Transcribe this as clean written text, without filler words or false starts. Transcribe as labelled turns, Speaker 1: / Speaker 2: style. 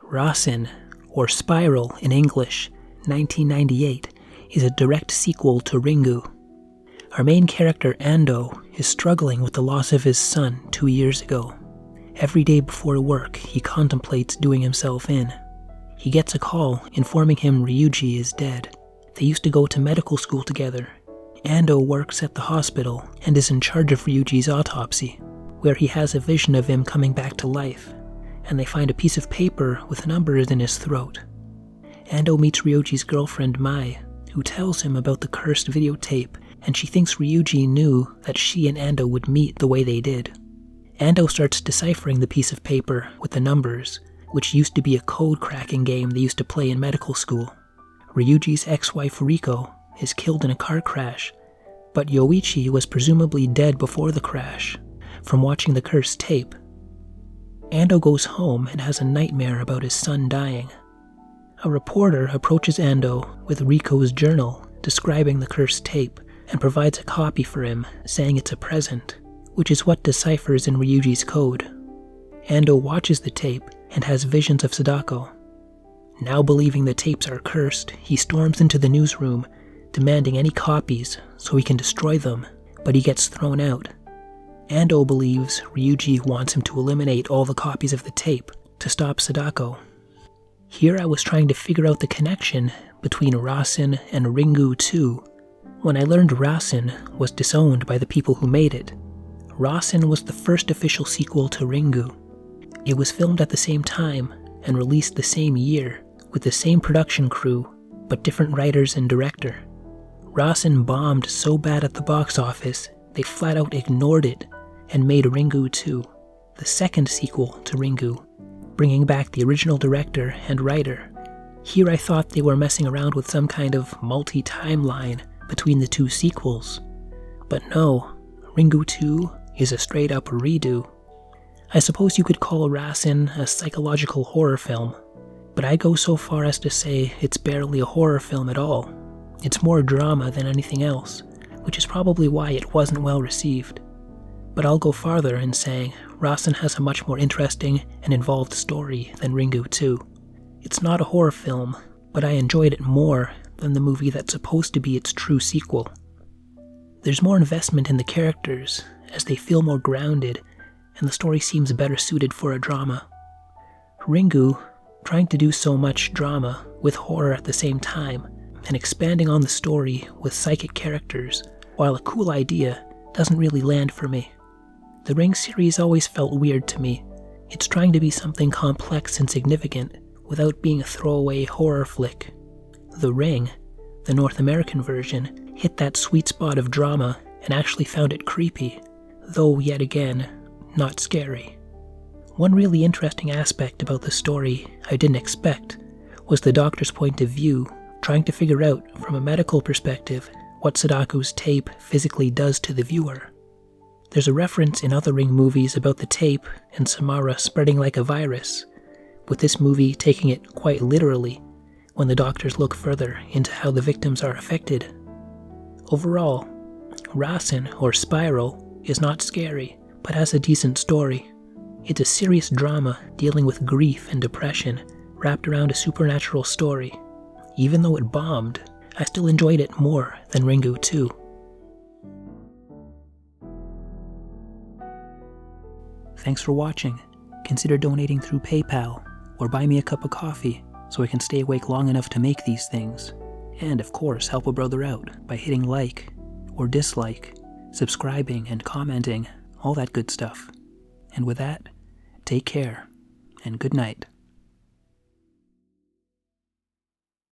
Speaker 1: Rasen, or Spiral in English, 1998, is a direct sequel to Ringu. Our main character, Ando, is struggling with the loss of his son 2 years ago. Every day before work, he contemplates doing himself in. He gets a call informing him Ryuji is dead. They used to go to medical school together. Ando works at the hospital and is in charge of Ryuji's autopsy, where he has a vision of him coming back to life, and they find a piece of paper with numbers in his throat. Ando meets Ryuji's girlfriend Mai, who tells him about the cursed videotape, and she thinks Ryuji knew that she and Ando would meet the way they did. Ando starts deciphering the piece of paper with the numbers, which used to be a code-cracking game they used to play in medical school. Ryuji's ex-wife Riko is killed in a car crash, but Yoichi was presumably dead before the crash, from watching the cursed tape. Ando goes home and has a nightmare about his son dying. A reporter approaches Ando with Riko's journal describing the cursed tape and provides a copy for him, saying it's a present, which is what deciphers in Ryuji's code. Ando watches the tape and has visions of Sadako. Now believing the tapes are cursed, he storms into the newsroom, demanding any copies so he can destroy them, but he gets thrown out. Ando believes Ryuji wants him to eliminate all the copies of the tape to stop Sadako. Here I was trying to figure out the connection between Rasen and Ringu 2 when I learned Rasen was disowned by the people who made it. Rasen was the first official sequel to Ringu. It was filmed at the same time and released the same year with the same production crew but different writers and director. Rasen bombed so bad at the box office they flat out ignored it and made Ringu 2, the second sequel to Ringu, bringing back the original director and writer. Here I thought they were messing around with some kind of multi-timeline between the two sequels. But no, Ringu 2 is a straight-up redo. I suppose you could call Rasen a psychological horror film, but I go so far as to say it's barely a horror film at all. It's more drama than anything else, which is probably why it wasn't well received. But I'll go farther in saying Rasen has a much more interesting and involved story than Ringu 2. It's not a horror film, but I enjoyed it more than the movie that's supposed to be its true sequel. There's more investment in the characters, as they feel more grounded, and the story seems better suited for a drama. Ringu, trying to do so much drama with horror at the same time, and expanding on the story with psychic characters, while a cool idea, doesn't really land for me. The Ring series always felt weird to me. It's trying to be something complex and significant without being a throwaway horror flick. The Ring, the North American version, hit that sweet spot of drama and actually found it creepy, though yet again, not scary. One really interesting aspect about the story I didn't expect was the doctor's point of view, trying to figure out from a medical perspective what Sadako's tape physically does to the viewer. There's a reference in other Ring movies about the tape and Samara spreading like a virus, with this movie taking it quite literally when the doctors look further into how the victims are affected. Overall, Rasen, or Spiral, is not scary, but has a decent story. It's a serious drama dealing with grief and depression wrapped around a supernatural story. Even though it bombed, I still enjoyed it more than Ringu 2. Thanks for watching. Consider donating through PayPal, or buy me a cup of coffee so I can stay awake long enough to make these things. And of course, help a brother out by hitting like or dislike, subscribing and commenting, all that good stuff. And with that, take care, and good night.